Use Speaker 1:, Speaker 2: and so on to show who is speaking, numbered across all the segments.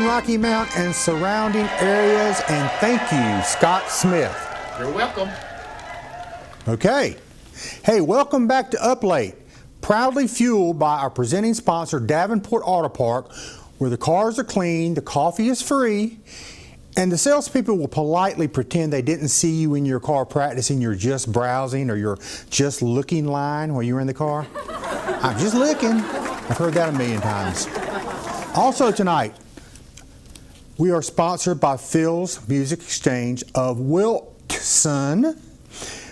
Speaker 1: Rocky Mount and surrounding areas. And thank you, Scott Smith.
Speaker 2: You're welcome.
Speaker 1: Okay. Hey, welcome back to Up Late, proudly fueled by our presenting sponsor, Davenport Auto Park, where the cars are clean, the coffee is free, and the salespeople will politely pretend they didn't see you in your car practicing your just browsing or your just looking line while you were in the car. I'm just looking. I've heard that a million times. Also tonight, we are sponsored by Phil's Music Exchange of Wilson,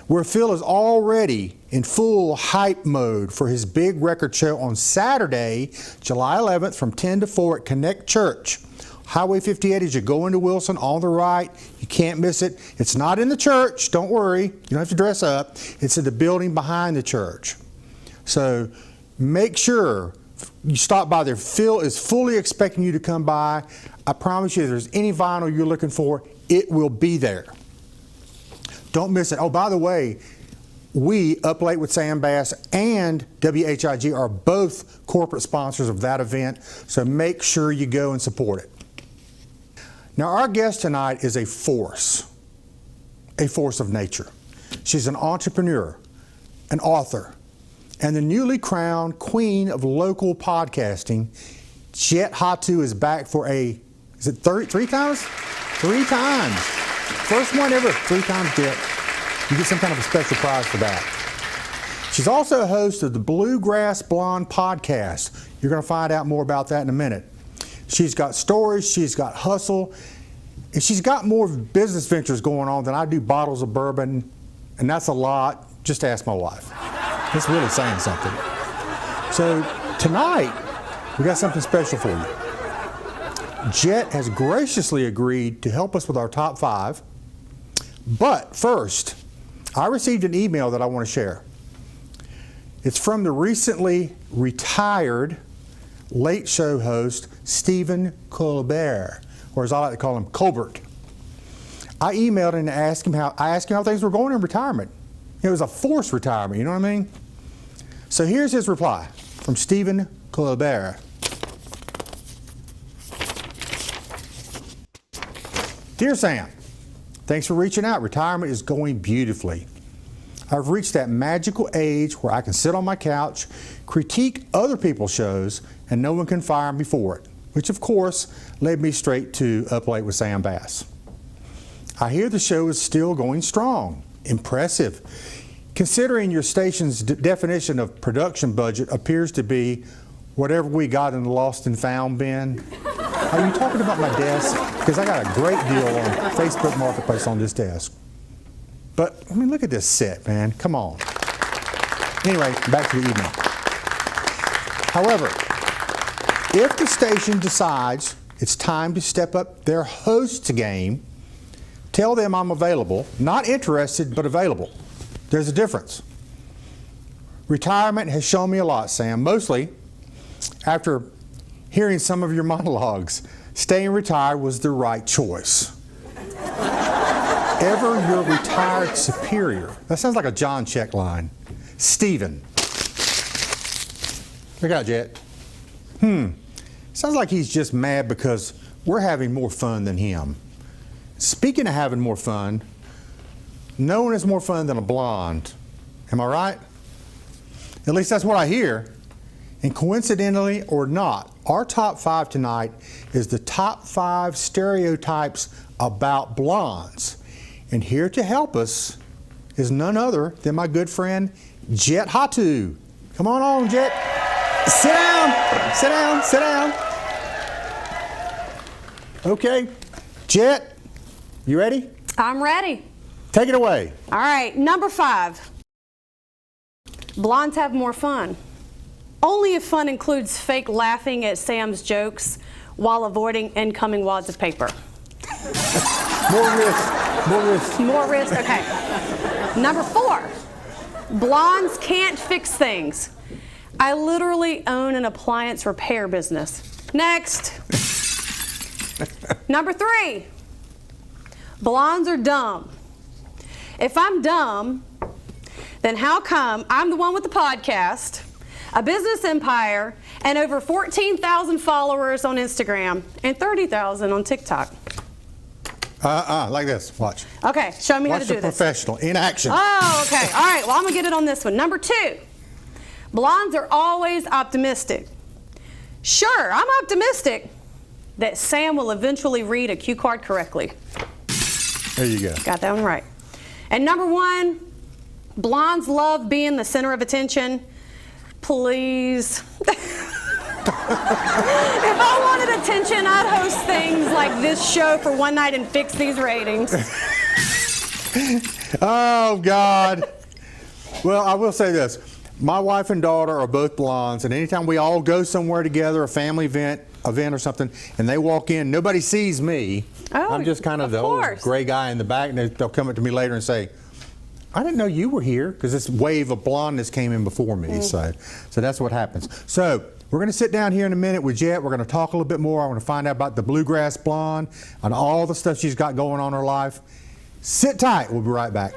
Speaker 1: where Phil is already in full hype mode for his big record show on Saturday, July 11th from 10 to 4 at Connect Church. Highway 58 as you go into Wilson on the right. You can't miss it. It's not in the church. Don't worry. You don't have to dress up. It's in the building behind the church. So make sure you stop by there. Phil is fully expecting you to come by. I promise you, if there's any vinyl you're looking for, it will be there. Don't miss it. Oh, by the way, we, Up Late with Sam Bass and WHIG, are both corporate sponsors of that event, so make sure you go and support it. Now, our guest tonight is a force of nature. She's an entrepreneur, an author, and the newly crowned queen of local podcasting. Jet Hatu is back for is it three times? 3 times. First one ever, 3 times Jet. You get some kind of a special prize for that. She's also a host of the Bluegrass Blonde podcast. You're going to find out more about that in a minute. She's got stories, she's got hustle, and she's got more business ventures going on than I do bottles of bourbon, and that's a lot. Just ask my wife. It's really saying something. So tonight, we got something special for you. Jet has graciously agreed to help us with our top 5. But first, I received an email that I want to share. It's from the recently retired late show host, Stephen Colbert, or as I like to call him, Colbert. I emailed him and asked him how things were going in retirement. It was a forced retirement, you know what I mean? So here's his reply from Stephen Colbert. Dear Sam, thanks for reaching out. Retirement is going beautifully. I've reached that magical age where I can sit on my couch, critique other people's shows, and no one can fire me for it, which of course led me straight to Up Late with Sam Bass. I hear the show is still going strong. Impressive. Considering your station's definition of production budget appears to be whatever we got in the lost and found bin. Are you talking about my desk? Because I got a great deal on Facebook Marketplace on this desk. But, I mean, look at this set, man. Come on. Anyway, back to the email. However, if the station decides it's time to step up their host's game, tell them I'm available. Not interested, but available. There's a difference. Retirement has shown me a lot, Sam. Mostly after hearing some of your monologues. Staying retired was the right choice. Ever your retired superior. That sounds like a John Check line. Stephen. Look out, Jet. Sounds like he's just mad because we're having more fun than him. Speaking of having more fun, no one has more fun than a blonde. Am I right? At least that's what I hear. And coincidentally or not, our top 5 tonight is the top 5 stereotypes about blondes. And here to help us is none other than my good friend, Jet Hatu. Come on, Jet. Sit down, sit down, sit down. Okay, Jet, you ready?
Speaker 3: I'm ready.
Speaker 1: Take it away.
Speaker 3: All right, number 5. Blondes have more fun. Only if fun includes fake laughing at Sam's jokes while avoiding incoming wads of paper.
Speaker 1: More risk, more risk.
Speaker 3: More risk, okay. Number 4. Blondes can't fix things. I literally own an appliance repair business. Next. Number 3. Blondes are dumb. If I'm dumb, then how come I'm the one with the podcast, a business empire, and over 14,000 followers on Instagram and 30,000 on TikTok.
Speaker 1: Like this. Watch.
Speaker 3: Okay, show me how to
Speaker 1: Watch
Speaker 3: do
Speaker 1: the
Speaker 3: this.
Speaker 1: professional in action.
Speaker 3: Oh, okay. All right, well, I'm going to get it on this one. Number 2, blondes are always optimistic. Sure, I'm optimistic that Sam will eventually read a cue card correctly.
Speaker 1: There you go.
Speaker 3: Got that one right. And number 1, blondes love being the center of attention. Please. If I wanted attention, I'd host things like this show for one night and fix these ratings.
Speaker 1: Oh, God. Well, I will say this. My wife and daughter are both blondes, and anytime we all go somewhere together, a family event or something, and they walk in, nobody sees me.
Speaker 3: Oh,
Speaker 1: I'm just kind of the
Speaker 3: course.
Speaker 1: old gray guy in the back, and they'll come up to me later and say, I didn't know you were here, because this wave of blondness came in before me. So that's what happens. So we're going to sit down here in a minute with Jet. We're going to talk a little bit more. I want to find out about the Bluegrass Blonde and all the stuff she's got going on in her life. Sit tight. We'll be right back.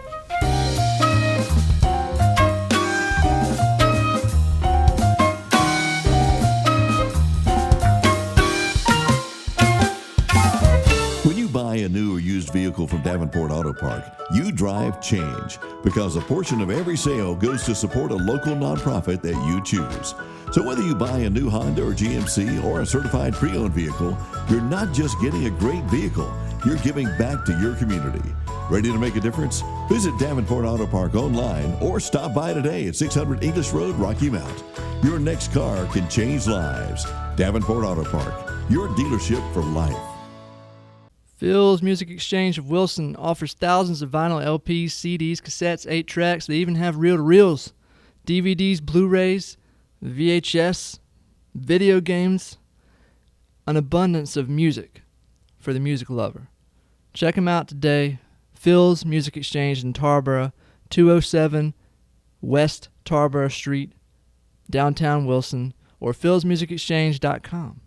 Speaker 2: When you buy a new or used vehicle from Davenport Auto Park, you drive change, because a portion of every sale goes to support a local nonprofit that you choose. So whether you buy a new Honda or GMC or a certified pre-owned vehicle, you're not just getting a great vehicle, you're giving back to your community. Ready to make a difference? Visit Davenport Auto Park online or stop by today at 600 English Road, Rocky Mount. Your next car can change lives. Davenport Auto Park, your dealership for life.
Speaker 4: Phil's Music Exchange of Wilson offers thousands of vinyl LPs, CDs, cassettes, 8 tracks. They even have reel-to-reels, DVDs, Blu-rays, VHS, video games, an abundance of music for the music lover. Check them out today. Phil's Music Exchange in Tarboro, 207 West Tarboro Street, downtown Wilson, or philsmusicexchange.com.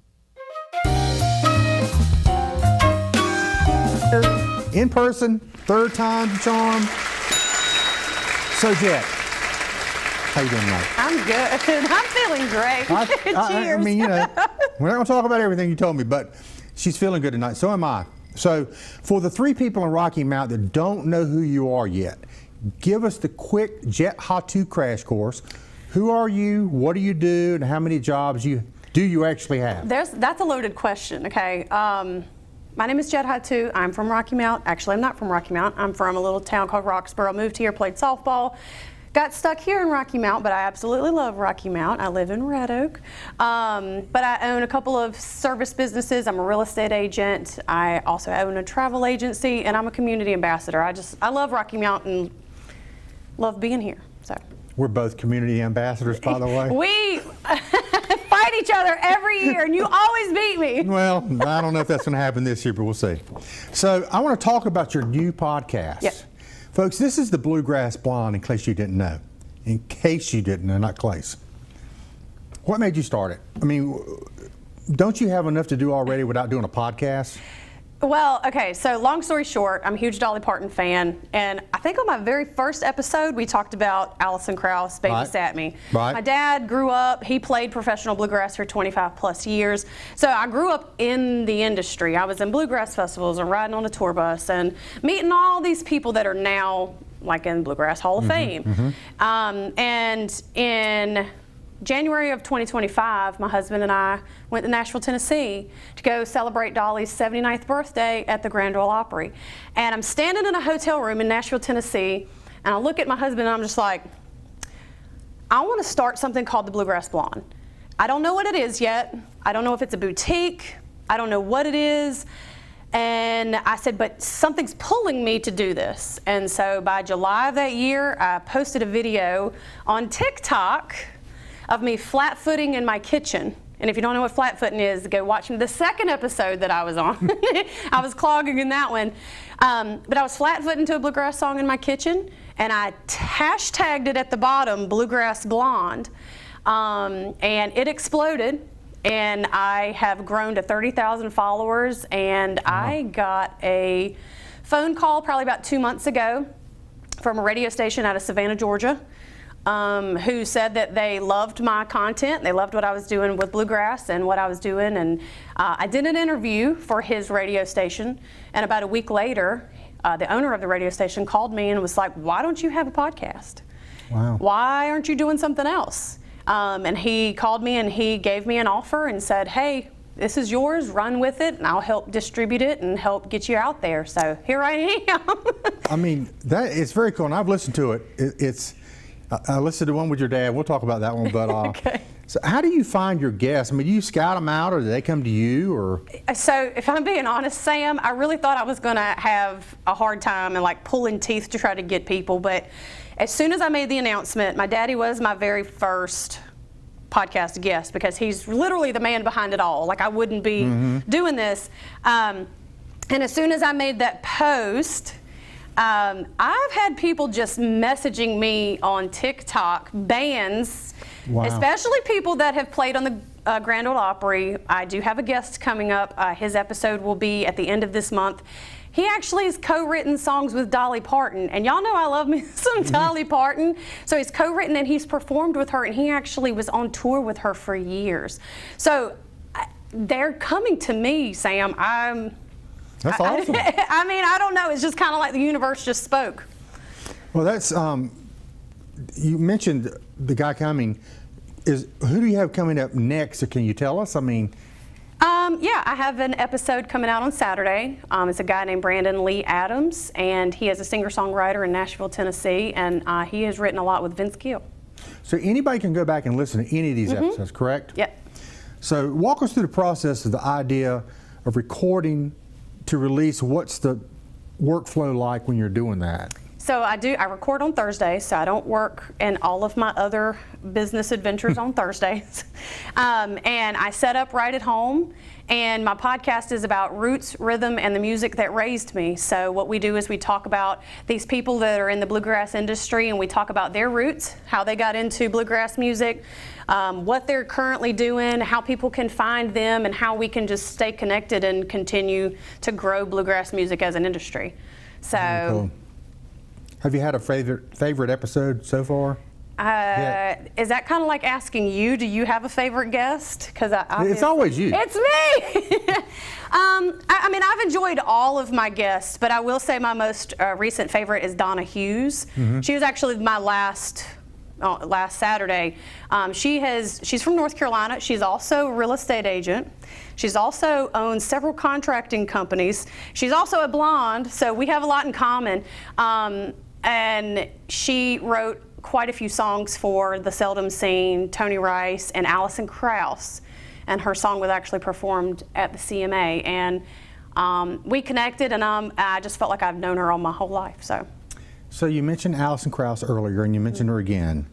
Speaker 1: In person, third time's the charm. So, Jet, how you doing tonight?
Speaker 3: I'm good. I'm feeling great.
Speaker 1: I
Speaker 3: Cheers.
Speaker 1: mean, you know, we're not going to talk about everything you told me, but she's feeling good tonight. So am I. So, for the 3 people in Rocky Mount that don't know who you are yet, give us the quick Jet Hatu crash course. Who are you? What do you do? And how many jobs do you actually have?
Speaker 3: That's a loaded question, okay? My name is Jet Hatu. I'm from Rocky Mount. Actually, I'm not from Rocky Mount. I'm from a little town called Roxborough. Moved here, played softball. Got stuck here in Rocky Mount, but I absolutely love Rocky Mount. I live in Red Oak. But I own a couple of service businesses. I'm a real estate agent. I also own a travel agency, and I'm a community ambassador. I love Rocky Mount and love being here. So
Speaker 1: We're both community ambassadors, by the way.
Speaker 3: we fight each other every year, and you always beat me.
Speaker 1: Well, I don't know if that's going to happen this year, but we'll see. So I want to talk about your new podcast.
Speaker 3: Yep.
Speaker 1: Folks, this is the Bluegrass Blonde, in case you didn't know. In case you didn't know, not Clace. What made you start it? I mean, don't you have enough to do already without doing a podcast?
Speaker 3: Well, okay, so long story short, I'm a huge Dolly Parton fan, and I think on my very first episode, we talked about Alison Krauss, Babysat Me.
Speaker 1: Right.
Speaker 3: My dad grew up, he played professional bluegrass for 25 plus years, so I grew up in the industry. I was in bluegrass festivals and riding on a tour bus and meeting all these people that are now like in Bluegrass Hall of Fame. And in January of 2025, my husband and I went to Nashville, Tennessee to go celebrate Dolly's 79th birthday at the Grand Ole Opry. And I'm standing in a hotel room in Nashville, Tennessee, and I look at my husband and I'm just like, I want to start something called the Bluegrass Blonde. I don't know what it is yet. I don't know if it's a boutique. I don't know what it is. And I said, but something's pulling me to do this. And so by July of that year, I posted a video on TikTok of me flat-footing in my kitchen. And if you don't know what flat-footing is, go watch the second episode that I was on. I was clogging in that one. But I was flat-footing to a bluegrass song in my kitchen, and I hashtagged it at the bottom, Bluegrass Blonde, and it exploded. And I have grown to 30,000 followers, and I got a phone call probably about 2 months ago from a radio station out of Savannah, Georgia. who said that they loved my content. They loved what I was doing with Bluegrass and what I was doing. And I did an interview for his radio station. And about a week later, the owner of the radio station called me and was like, "Why don't you have a podcast?
Speaker 1: Wow.
Speaker 3: Why aren't you doing something else?" And he called me and he gave me an offer and said, "Hey, this is yours, run with it, and I'll help distribute it and help get you out there." So here I am.
Speaker 1: I mean, it's very cool, and I've listened to it. I listened to one with your dad. We'll talk about that one. But
Speaker 3: Okay.
Speaker 1: So how do you find your guests? I mean, do you scout them out, or do they come to you, or?
Speaker 3: So if I'm being honest, Sam, I really thought I was going to have a hard time and like pulling teeth to try to get people. But as soon as I made the announcement, my daddy was my very first podcast guest because he's literally the man behind it all. Like I wouldn't be doing this. And as soon as I made that post, I've had people just messaging me on TikTok, bands,
Speaker 1: Wow.
Speaker 3: especially people that have played on the Grand Ole Opry. I do have a guest coming up. His episode will be at the end of this month. He actually has co-written songs with Dolly Parton, and y'all know I love me some Dolly Parton. So he's co-written and he's performed with her, and he actually was on tour with her for years. So they're coming to me, Sam.
Speaker 1: That's awesome.
Speaker 3: I mean, I don't know. It's just kind of like the universe just spoke.
Speaker 1: Well, that's you mentioned the guy coming. Who do you have coming up next? Or can you tell us? I mean.
Speaker 3: Yeah, I have an episode coming out on Saturday. It's a guy named Brandon Lee Adams, and he is a singer-songwriter in Nashville, Tennessee, and he has written a lot with Vince Gill.
Speaker 1: So anybody can go back and listen to any of these episodes, correct?
Speaker 3: Yep.
Speaker 1: So walk us through the process of the idea of recording to release. What's the workflow like when you're doing that?
Speaker 3: So I record on Thursdays, so I don't work in all of my other business adventures on Thursdays. And I set up right at home, and my podcast is about roots, rhythm, and the music that raised me. So what we do is we talk about these people that are in the bluegrass industry, and we talk about their roots, how they got into bluegrass music, what they're currently doing, how people can find them, and how we can just stay connected and continue to grow bluegrass music as an industry. So.
Speaker 1: Very cool. Have you had a favorite episode so far?
Speaker 3: Is that kind of like asking you, do you have a favorite guest? Because
Speaker 1: It's always you.
Speaker 3: It's me. I mean, I've enjoyed all of my guests, but I will say my most recent favorite is Donna Hughes. She was actually my last Saturday. She's from North Carolina. She's also a real estate agent. She's also owned several contracting companies. She's also a blonde, so we have a lot in common. And she wrote quite a few songs for The Seldom Scene, Tony Rice, and Alison Krauss. And her song was actually performed at the CMA. And we connected, and I just felt like I've known her all my whole life.
Speaker 1: So you mentioned Alison Krauss earlier, and you mentioned her again.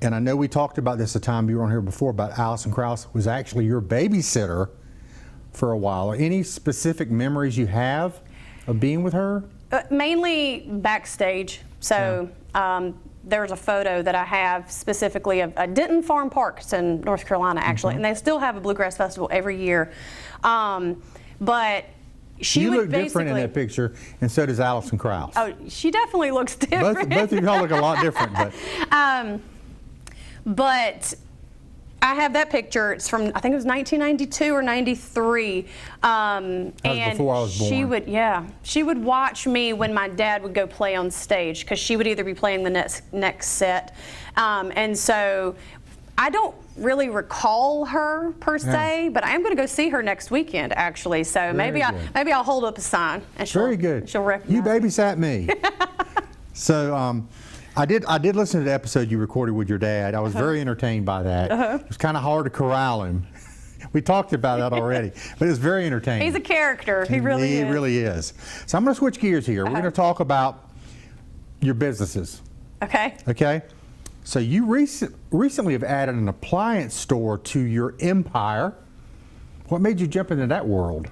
Speaker 1: And I know we talked about this the time you were on here before, but Alison Krauss was actually your babysitter for a while. Any specific memories you have of being with her?
Speaker 3: Mainly backstage. So there's a photo that I have specifically of Denton Farm Parks in North Carolina, actually, and they still have a bluegrass festival every year. But she would
Speaker 1: look different in that picture, and so does Alison Krauss.
Speaker 3: Oh, she definitely looks different.
Speaker 1: Both of y'all look a lot different,
Speaker 3: but I have that picture. It's from, I think it was 1992 or 93.
Speaker 1: That was before I was born.
Speaker 3: She would watch me when my dad would go play on stage, because she would either be playing the next set. And so I don't really recall her per se, but I am going to go see her next weekend, actually. So maybe I'll hold up a sign and she'll recognize.
Speaker 1: You babysat me. So I did listen to the episode you recorded with your dad. I was very entertained by that. It was kind of hard to corral him. We talked about that already, but it was very entertaining.
Speaker 3: He's a character. He really is.
Speaker 1: He really is. So I'm going to switch gears here. We're going to talk about your businesses.
Speaker 3: Okay.
Speaker 1: Okay. So you recently have added an appliance store to your empire. What made you jump into that world?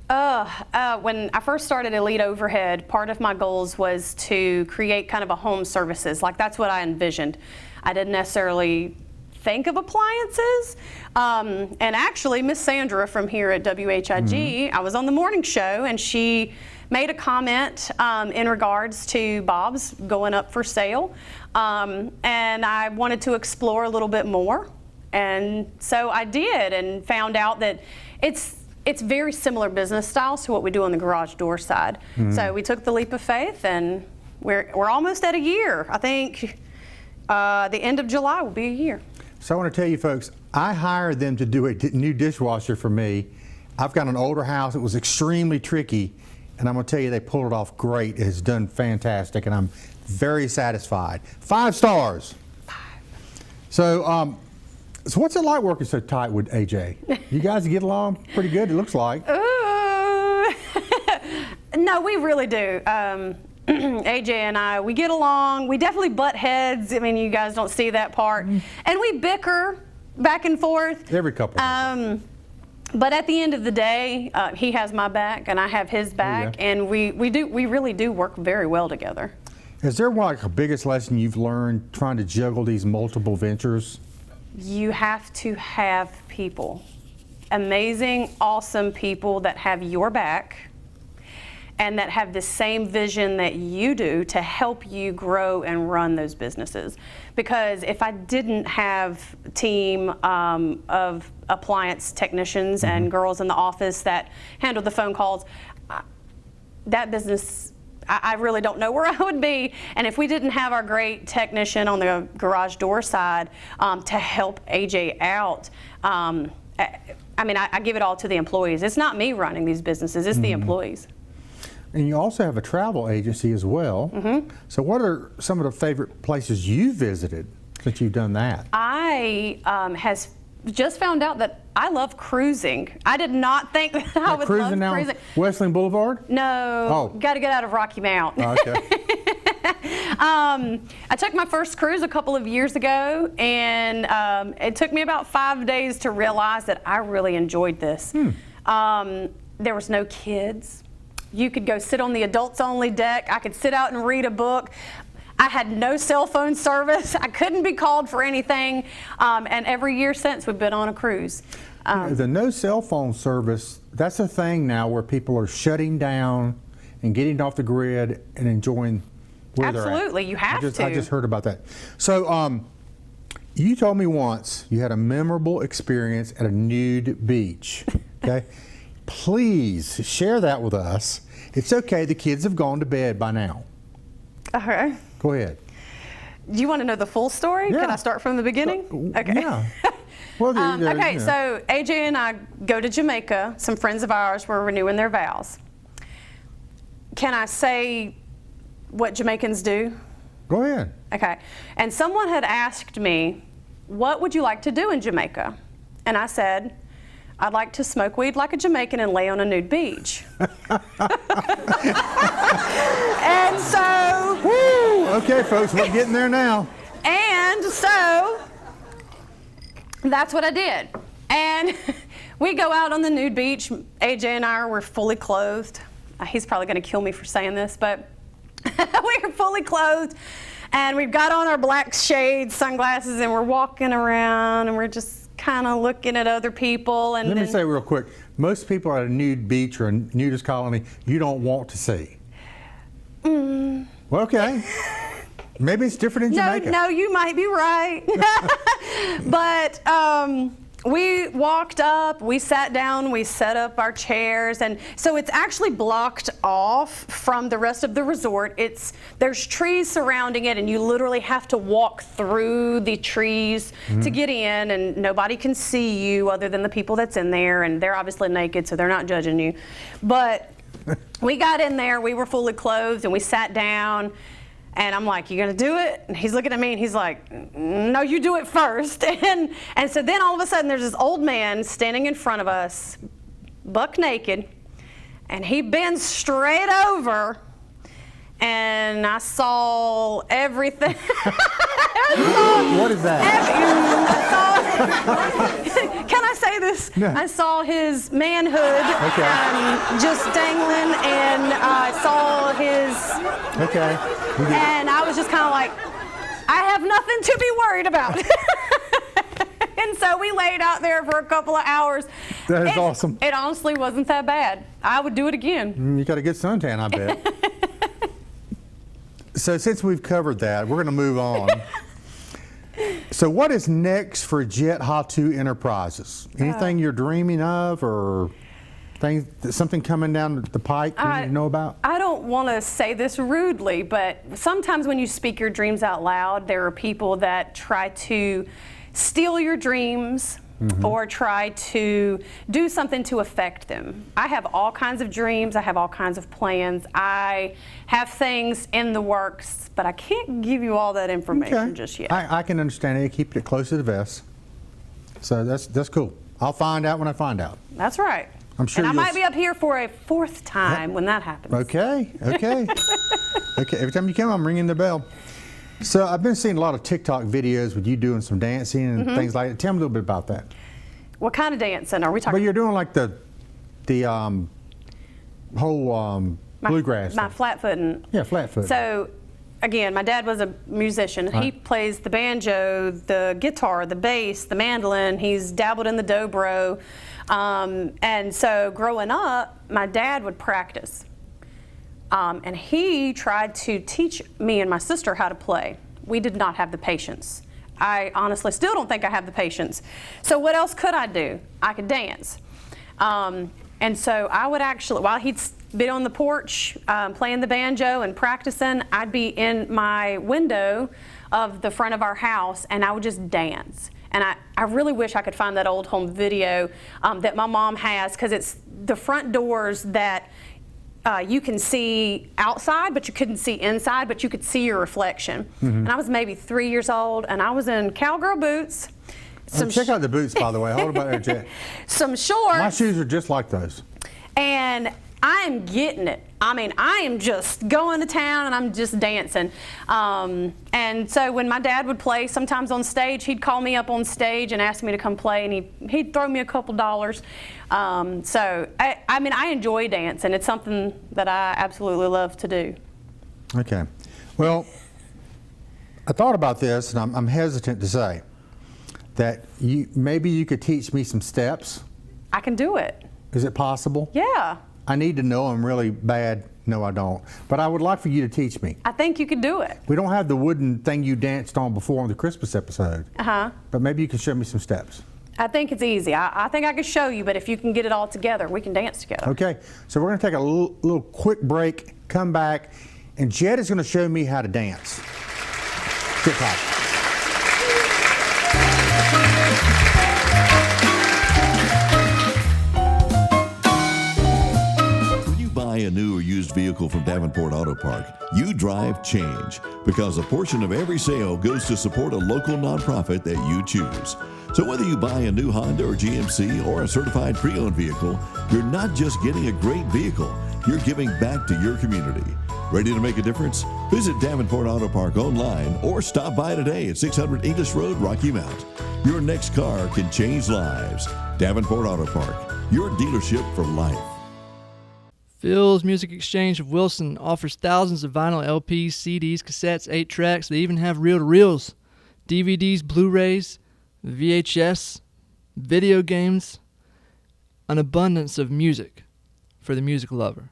Speaker 3: When I first started Elite Overhead, part of my goals was to create kind of a home services. Like, that's what I envisioned. I didn't necessarily think of appliances. And actually, Miss Sandra from here at WHIG, I was on the morning show, and she made a comment in regards to Bob's going up for sale. and I wanted to explore a little bit more. And so I did, and found out that it's very similar business styles to what we do on the garage door side. So we took the leap of faith, and we're almost at a year. I think the end of July will be a year.
Speaker 1: So I want to tell you folks, I hired them to do a new dishwasher for me. I've got an older house. It was extremely tricky, and I'm going to tell you they pulled it off great. It has done fantastic, and I'm very satisfied. 5 stars.
Speaker 3: 5.
Speaker 1: So, so what's it like working so tight with AJ? You guys get along pretty good, it looks like.
Speaker 3: Ooh. No, we really do. AJ and I, we get along. We definitely butt heads. I mean, you guys don't see that part. And we bicker back and forth.
Speaker 1: Every couple.
Speaker 3: But at the end of the day, he has my back and I have his back, and we really do work very well together.
Speaker 1: Is there like a biggest lesson you've learned trying to juggle these multiple ventures?
Speaker 3: You have to have people, amazing, awesome people that have your back and that have the same vision that you do to help you grow and run those businesses. Because if I didn't have a team of appliance technicians and girls in the office that handle the phone calls, that business, I really don't know where I would be. And if we didn't have our great technician on the garage door side to help AJ out, I mean, I give it all to the employees. It's not me running these businesses, it's the employees.
Speaker 1: And you also have a travel agency as well. So what are some of the favorite places you visited since you've done that?
Speaker 3: I has just found out that I love cruising. I did not think that I would
Speaker 1: cruising
Speaker 3: love
Speaker 1: now
Speaker 3: cruising.
Speaker 1: Westland Boulevard?
Speaker 3: No, got to get out of Rocky Mount.
Speaker 1: Okay.
Speaker 3: I took my first cruise a couple of years ago, and it took me about 5 days to realize that I really enjoyed this. There was no kids. You could go sit on the adults only deck. I could sit out and read a book. I had no cell phone service. I couldn't be called for anything. And every year since, we've been on a cruise.
Speaker 1: The no cell phone service, that's a thing now where people are shutting down and getting off the grid and enjoying where they're at.
Speaker 3: Absolutely, you have to.
Speaker 1: I just heard about that. So you told me once you had a memorable experience at a nude beach, okay? Please share that with us. It's okay, the kids have gone to bed by now.
Speaker 3: Okay.
Speaker 1: Go ahead.
Speaker 3: Do you want to know the full story?
Speaker 1: Yeah.
Speaker 3: Can I start from the beginning? Okay.
Speaker 1: Yeah. Well,
Speaker 3: okay, so AJ and I go to Jamaica. Some friends of ours were renewing their vows. Can I say what Jamaicans do?
Speaker 1: Go ahead.
Speaker 3: Okay. And someone had asked me, what would you like to do in Jamaica? And I said, I'd like to smoke weed like a Jamaican and lay on a nude beach. And so...
Speaker 1: Woo! Okay, folks, we're getting there now.
Speaker 3: And so, that's what I did. And we go out on the nude beach. AJ and I were fully clothed. He's probably going to kill me for saying this, but we were fully clothed. And we've got on our black shades, sunglasses, and we're walking around, and we're just kind of looking at other people. And
Speaker 1: let me say real quick, most people at a nude beach or a nudist colony you don't want to see. Well, okay. Maybe it's different in Jamaica.
Speaker 3: No, you might be right. But we walked up, we sat down, we set up our chairs, and so it's actually blocked off from the rest of the resort. There's trees surrounding it, and you literally have to walk through the trees to get in, and nobody can see you other than the people that's in there, and they're obviously naked, so they're not judging you. But we got in there, we were fully clothed, and we sat down. And I'm like, you gonna do it? And he's looking at me and he's like, no, you do it first. And so then all of a sudden there's this old man standing in front of us, buck naked, and he bends straight over, and I saw everything.
Speaker 1: What is that?
Speaker 3: Can I say this?
Speaker 1: No.
Speaker 3: I saw his manhood just dangling, and I saw his...
Speaker 1: Okay.
Speaker 3: And I was just kind of like, I have nothing to be worried about. And so we laid out there for a couple of hours.
Speaker 1: That is awesome.
Speaker 3: It honestly wasn't that bad. I would do it again.
Speaker 1: You got a good suntan, I bet. So since we've covered that, we're going to move on. So what is next for Jet Hatu Enterprises? Anything you're dreaming of, or something coming down the pike you need to know about?
Speaker 3: I don't want to say this rudely, but sometimes when you speak your dreams out loud, there are people that try to steal your dreams or try to do something to affect them. I have all kinds of dreams. I have all kinds of plans. I have things in the works, but I can't give you all that information just yet.
Speaker 1: I can understand it. Keep it close to the vest. So that's cool. I'll find out when I find out.
Speaker 3: That's right.
Speaker 1: I'm sure
Speaker 3: and I might be up here for a 4th time when that happens.
Speaker 1: Okay. Okay. Every time you come, I'm ringing the bell. So I've been seeing a lot of TikTok videos with you doing some dancing and things like that. Tell me a little bit about that.
Speaker 3: What kind of dancing are we talking?
Speaker 1: Well, you're doing like the whole bluegrass.
Speaker 3: My
Speaker 1: thing.
Speaker 3: flat-footing.
Speaker 1: Yeah, flat-footing.
Speaker 3: So, again, my dad was a musician.
Speaker 1: Right.
Speaker 3: He plays the banjo, the guitar, the bass, the mandolin. He's dabbled in the dobro. And so growing up, my dad would practice. And he tried to teach me and my sister how to play. We did not have the patience. I honestly still don't think I have the patience. So what else could I do? I could dance. And so I would actually, while he'd been on the porch playing the banjo and practicing, I'd be in my window of the front of our house and I would just dance. And I really wish I could find that old home video that my mom has, because it's the front doors that you can see outside, but you couldn't see inside, but you could see your reflection. And I was maybe 3 years old, and I was in cowgirl boots.
Speaker 1: Check out the boots, by the way. Hold about there, Jet.
Speaker 3: Some shorts.
Speaker 1: My shoes are just like those.
Speaker 3: And I am getting it. I mean, I am just going to town and I'm just dancing. And so when my dad would play, sometimes on stage, he'd call me up on stage and ask me to come play, and he'd throw me a couple dollars. So, I mean, I enjoy dancing. It's something that I absolutely love to do.
Speaker 1: Okay. Well, I thought about this, and I'm hesitant to say that maybe you could teach me some steps.
Speaker 3: I can do it.
Speaker 1: Is it possible?
Speaker 3: Yeah.
Speaker 1: I need to know. I'm really bad. No, I don't. But I would like for you to teach me.
Speaker 3: I think you could do it.
Speaker 1: We don't have the wooden thing you danced on before on the Christmas episode. But maybe you can show me some steps.
Speaker 3: I think it's easy. I think I could show you, but if you can get it all together, we can dance together.
Speaker 1: Okay. So we're going to take a little quick break, come back, and Jet is going to show me how to dance. Jet Hatu.
Speaker 2: A new or used vehicle from Davenport Auto Park, you drive change, because a portion of every sale goes to support a local nonprofit that you choose. So whether you buy a new Honda or GMC or a certified pre-owned vehicle, you're not just getting a great vehicle, you're giving back to your community. Ready to make a difference? Visit Davenport Auto Park online or stop by today at 600 English Road, Rocky Mount. Your next car can change lives. Davenport Auto Park, your dealership for life.
Speaker 4: Phil's Music Exchange of Wilson offers thousands of vinyl LPs, CDs, cassettes, 8 tracks. They even have reel-to-reels, DVDs, Blu-rays, VHS, video games, an abundance of music for the music lover.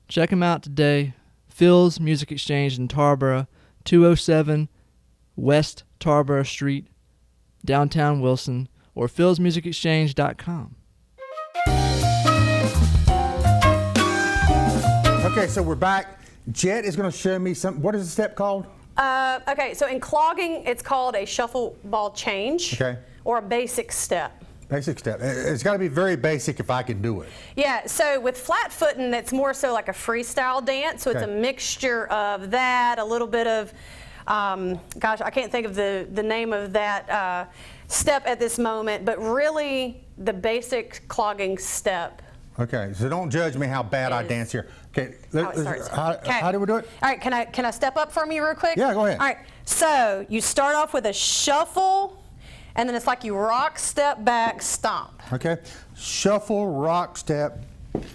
Speaker 4: Check them out today. Phil's Music Exchange in Tarboro, 207 West Tarboro Street, downtown Wilson, or philsmusicexchange.com.
Speaker 1: Okay, so we're back. Jet is going to show me what is the step called?
Speaker 3: Okay, so in clogging, it's called a shuffle ball change.
Speaker 1: Okay.
Speaker 3: Or a basic step.
Speaker 1: Basic step. It's got to be very basic if I can do it.
Speaker 3: Yeah, so with flat footing, it's more so like a freestyle dance. So it's a mixture of that, a little bit of, gosh, I can't think of the name of that step at this moment, but really the basic clogging step.
Speaker 1: Okay, so don't judge me how bad I dance here. Okay, how do we do it?
Speaker 3: All right, can I step up for me real quick?
Speaker 1: Yeah, go ahead.
Speaker 3: All right, so you start off with a shuffle, and then it's like you rock, step back, stomp.
Speaker 1: Okay, shuffle, rock, step,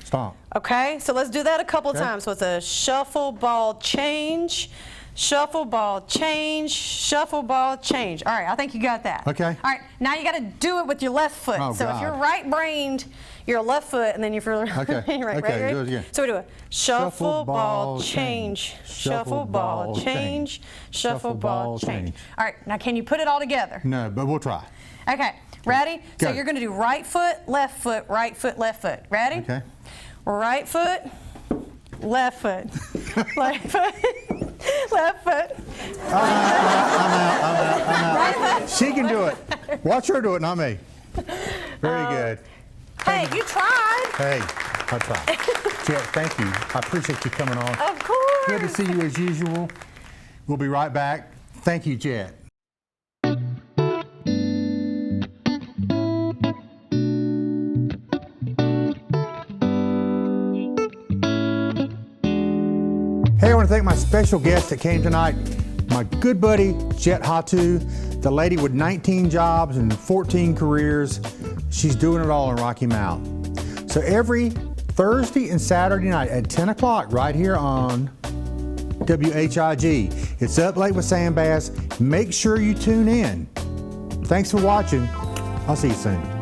Speaker 1: stomp.
Speaker 3: Okay, so let's do that a couple times. So it's a shuffle, ball, change, shuffle, ball, change, shuffle, ball, change. All right, I think you got that.
Speaker 1: Okay.
Speaker 3: All right, now you got to do it with your left foot.
Speaker 1: Oh,
Speaker 3: so
Speaker 1: God.
Speaker 3: if you're right-brained, your left foot, and then your
Speaker 1: Okay.
Speaker 3: right.
Speaker 1: Okay,
Speaker 3: Ready?
Speaker 1: do it again.
Speaker 3: So we do it. Shuffle, ball,
Speaker 1: ball,
Speaker 3: change.
Speaker 1: change.
Speaker 3: Shuffle, ball, change. Shuffle, ball, change. All right, now can you put it all together?
Speaker 1: No, but we'll try.
Speaker 3: Okay, ready?
Speaker 1: Go.
Speaker 3: So you're going to do right foot, left foot, right foot, left foot. Ready?
Speaker 1: Okay.
Speaker 3: Right foot, left foot, left foot, left foot.
Speaker 1: I'm out. She can do it. Watch her do it, not me. Very good.
Speaker 3: Hey, you tried.
Speaker 1: Hey, I tried. Jet, thank you. I appreciate you coming on.
Speaker 3: Of course.
Speaker 1: Good to see you as usual. We'll be right back. Thank you, Jet. Hey, I want to thank my special guest that came tonight, my good buddy, Jet Hatu, the lady with 19 jobs and 14 careers. She's doing it all in Rocky Mount. So every Thursday and Saturday night at 10 o'clock right here on WHIG. It's Up Late with Sam Bass. Make sure you tune in. Thanks for watching. I'll see you soon.